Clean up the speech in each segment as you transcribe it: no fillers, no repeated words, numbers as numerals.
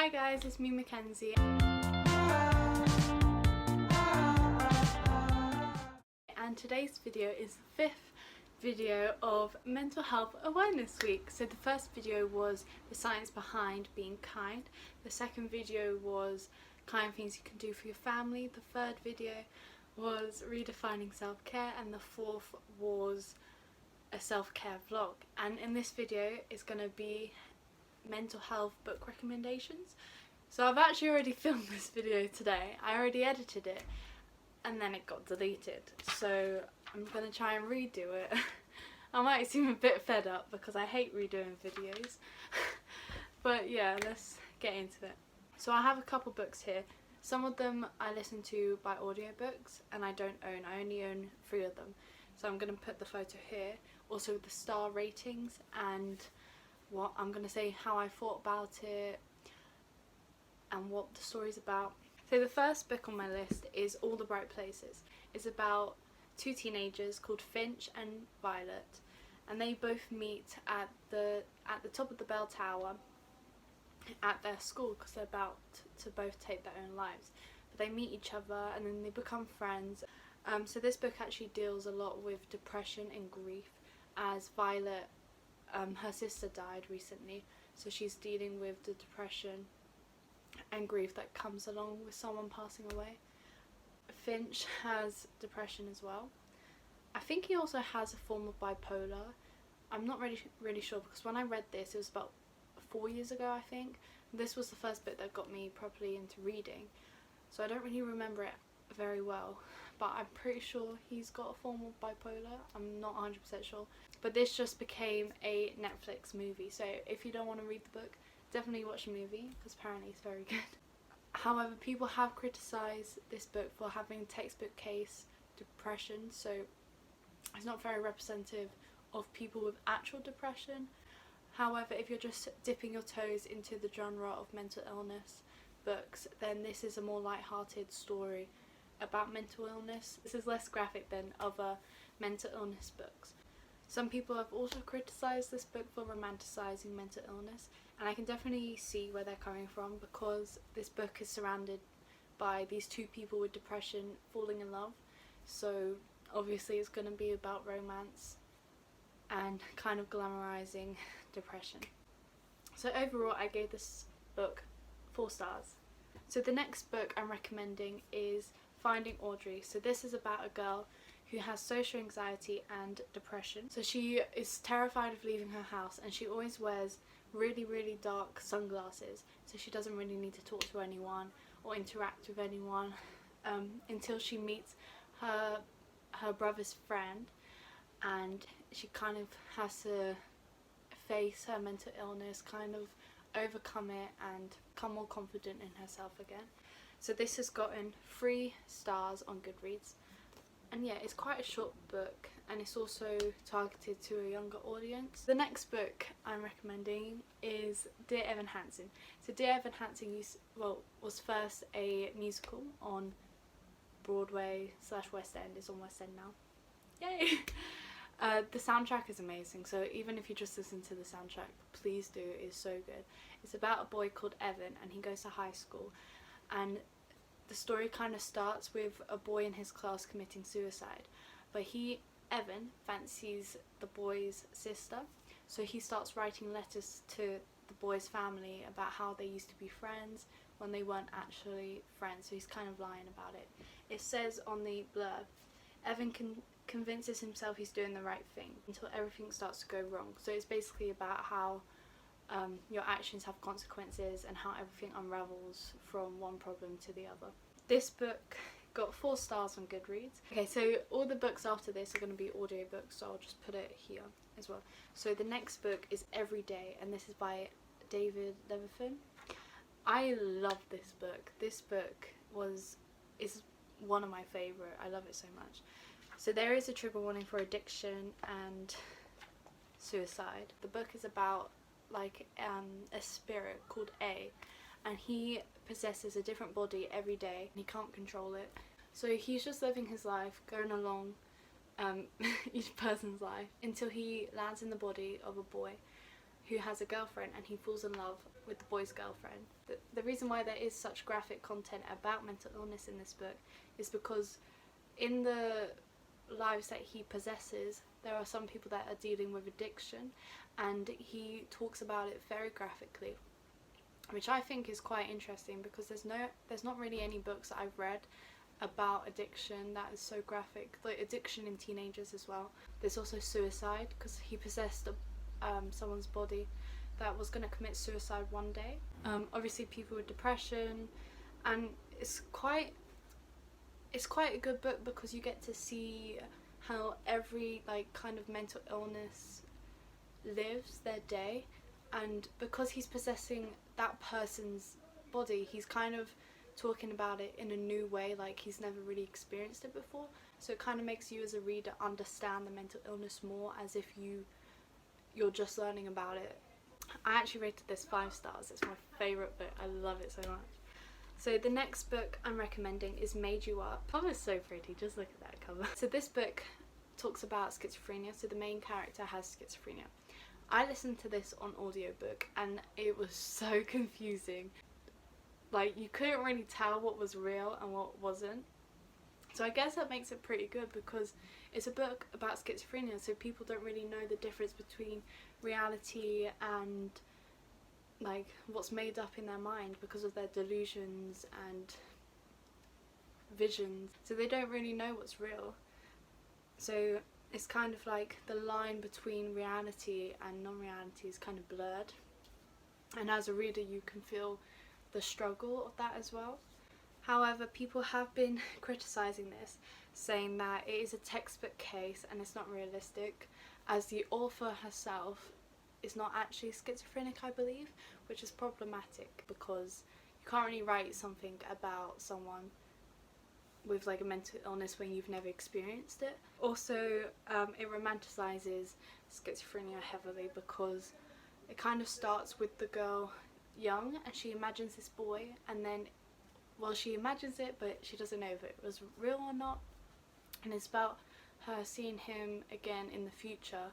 Hi guys, it's me Mackenzie. And today's video is the 5th video of Mental Health Awareness Week. So the first video was the science behind being kind. The second video was kind things you can do for your family. The third video was redefining self-care, and the fourth was a self-care vlog. And in this video is going to be mental health book recommendations. So I've actually already filmed this video today. I already edited it and then it got deleted, so I'm gonna try and redo it. I might seem a bit fed up because I hate redoing videos. But yeah, let's get into it. So I have a couple books here. Some of them I listen to by audiobooks and I don't own. I only own 3 of them. So I'm going to put the photo here, also the star ratings, and what I'm going to say how I thought about it and what the story's about. So the first book on my list is All the Bright Places. It's about 2 teenagers called Finch and Violet, and they both meet at the top of the bell tower at their school because they're about to both take their own lives. But they meet each other and then they become friends. So this book actually deals a lot with depression and grief, as Violet, her sister died recently, so she's dealing with the depression and grief that comes along with someone passing away. Finch has depression as well. I think he also has a form of bipolar. I'm not really sure, because when I read this it was about 4 years ago, I think. This was the first book that got me properly into reading, so I don't really remember it very well, but I'm pretty sure he's got a form of bipolar. I'm not 100% sure, but this just became a Netflix movie, so if you don't want to read the book, definitely watch the movie because apparently it's very good. However, people have criticised this book for having textbook case depression, so it's not very representative of people with actual depression. However, if you're just dipping your toes into the genre of mental illness books, then this is a more light-hearted story about mental illness. This is less graphic than other mental illness books. Some people have also criticised this book for romanticising mental illness, and I can definitely see where they're coming from, because this book is surrounded by these 2 people with depression falling in love, so obviously it's going to be about romance and kind of glamorising depression. So overall I gave this book 4 stars. So the next book I'm recommending is Finding Audrey. So this is about a girl who has social anxiety and depression. So she is terrified of leaving her house, and she always wears really dark sunglasses, so she doesn't really need to talk to anyone or interact with anyone until she meets her brother's friend, and she kind of has to face her mental illness, kind of overcome it and become more confident in herself again. So this has gotten 3 stars on Goodreads, and yeah, it's quite a short book and it's also targeted to a younger audience. The next book I'm recommending is Dear Evan Hansen. So Dear Evan Hansen was first a musical on Broadway / West End. It's on West End now. Yay! The soundtrack is amazing, so even if you just listen to the soundtrack, please do. It's so good. It's about a boy called Evan, and he goes to high school, and the story kind of starts with a boy in his class committing suicide, but Evan fancies the boy's sister, so he starts writing letters to the boy's family about how they used to be friends when they weren't actually friends, so he's kind of lying about it. It says on the blurb, Evan convinces himself he's doing the right thing until everything starts to go wrong. So it's basically about how your actions have consequences and how everything unravels from one problem to the other. This book got 4 stars on Goodreads. Okay, so all the books after this are going to be audiobooks, so I'll just put it here as well. So the next book is Every Day, and this is by David Levithan. I love this book. This book is one of my favourite. I love it so much. So there is a trigger warning for addiction and suicide. The book is about like a spirit called A, and he possesses a different body every day and he can't control it. So he's just living his life, going along each person's life until he lands in the body of a boy who has a girlfriend, and he falls in love with the boy's girlfriend. The reason why there is such graphic content about mental illness in this book is because in the lives that he possesses, there are some people that are dealing with addiction, and he talks about it very graphically, which I think is quite interesting because there's not really any books that I've read about addiction that is so graphic, like addiction in teenagers as well. There's also suicide, because he possessed someone's body that was going to commit suicide one day. Obviously people with depression, and it's quite a good book because you get to see how every like kind of mental illness lives their day, and because he's possessing that person's body, he's kind of talking about it in a new way, like he's never really experienced it before, so it kind of makes you as a reader understand the mental illness more, as if you're just learning about it. I actually rated this 5 stars. It's my favourite book. I love it so much. So the next book I'm recommending is Made You Up. The cover is so pretty, just look at that cover. So this book talks about schizophrenia, so the main character has schizophrenia. I listened to this on audiobook and it was so confusing. Like, you couldn't really tell what was real and what wasn't. So I guess that makes it pretty good because it's a book about schizophrenia, so people don't really know the difference between reality and like what's made up in their mind because of their delusions and visions. So they don't really know what's real. So it's kind of like the line between reality and non-reality is kind of blurred. And as a reader you can feel the struggle of that as well. However, people have been criticising this, saying that it is a textbook case and it's not realistic, as the author herself is not actually schizophrenic, I believe, which is problematic because you can't really write something about someone with like a mental illness when you've never experienced it. Also, it romanticises schizophrenia heavily because it kind of starts with the girl young and she imagines this boy, and then, well, she imagines it but she doesn't know if it was real or not, and it's about her seeing him again in the future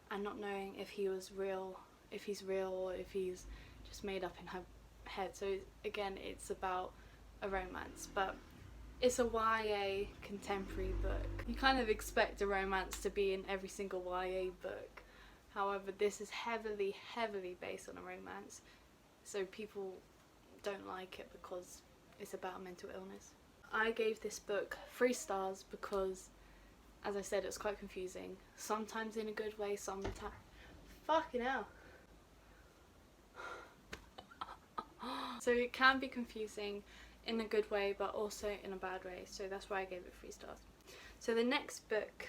and not knowing if he was real, if he's real or if he's just made up in her head. So again, it's about a romance, but it's a YA contemporary book. You kind of expect a romance to be in every single YA book. However, this is heavily based on a romance, so people don't like it because it's about mental illness. I gave this book 3 stars because, as I said, it was quite confusing. Sometimes in a good way, sometimes... Fucking hell. So it can be confusing in a good way, but also in a bad way. So that's why I gave it 3 stars. So the next book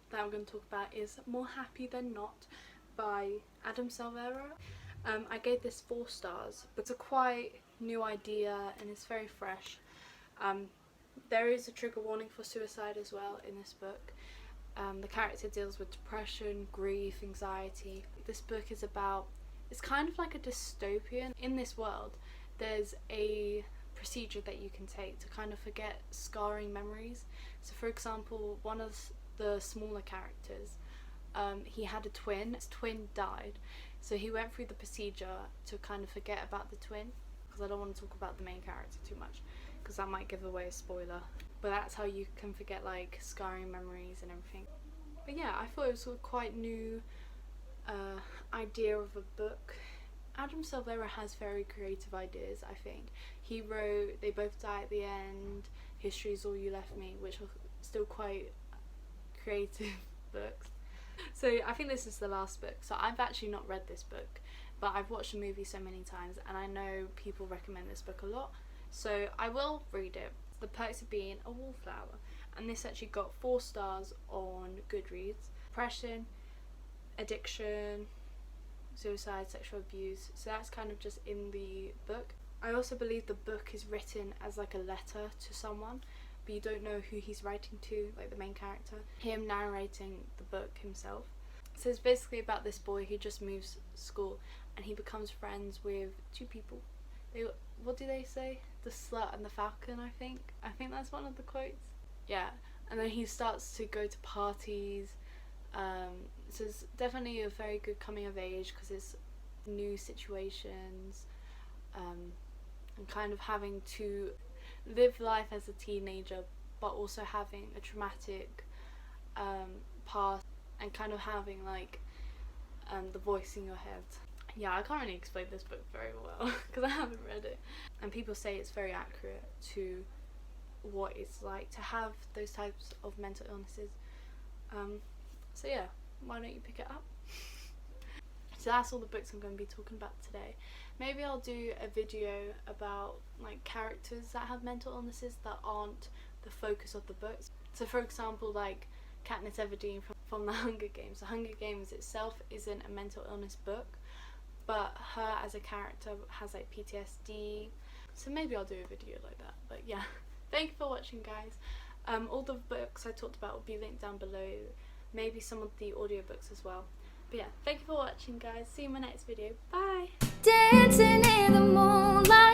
that I'm going to talk about is More Happy Than Not by Adam Salvera. I gave this 4 stars. It's a quite new idea and it's very fresh. There is a trigger warning for suicide as well in this book. The character deals with depression, grief, anxiety. This book is about, it's kind of like a dystopian. In this world, there's a procedure that you can take to kind of forget scarring memories. So for example, one of the smaller characters, he had a twin. His twin died, so he went through the procedure to kind of forget about the twin, because I don't want to talk about the main character too much because that might give away a spoiler, but that's how you can forget like scarring memories and everything. But yeah, I thought it was a quite new idea of a book. Adam Salvera has very creative ideas, I think. He wrote They Both Die at the End, History's All You Left Me, which are still quite creative books. So I think this is the last book. So I've actually not read this book, but I've watched the movie so many times and I know people recommend this book a lot. So I will read it. The Perks of Being a Wallflower. And this actually got 4 stars on Goodreads. Depression, addiction, suicide, sexual abuse. So that's kind of just in the book. I also believe the book is written as like a letter to someone, but you don't know who he's writing to, like the main character. Him narrating the book himself. So it's basically about this boy who just moves school and he becomes friends with 2 people. What do they say? The slut and the falcon, I think. I think that's one of the quotes. Yeah, and then he starts to go to parties. So it's definitely a very good coming of age because it's new situations, and kind of having to live life as a teenager but also having a traumatic past, and kind of having like the voice in your head. Yeah, I can't really explain this book very well because I haven't read it, and people say it's very accurate to what it's like to have those types of mental illnesses. So yeah, why don't you pick it up? So that's all the books I'm going to be talking about today. Maybe I'll do a video about like characters that have mental illnesses that aren't the focus of the books. So for example, like Katniss Everdeen from The Hunger Games. The Hunger Games itself isn't a mental illness book, but her as a character has like PTSD. So maybe I'll do a video like that. But yeah, thank you for watching, guys. All the books I talked about will be linked down below, maybe some of the audiobooks as well. But yeah, thank you for watching, guys. See you in my next video. Bye! Dancing in the moonlight.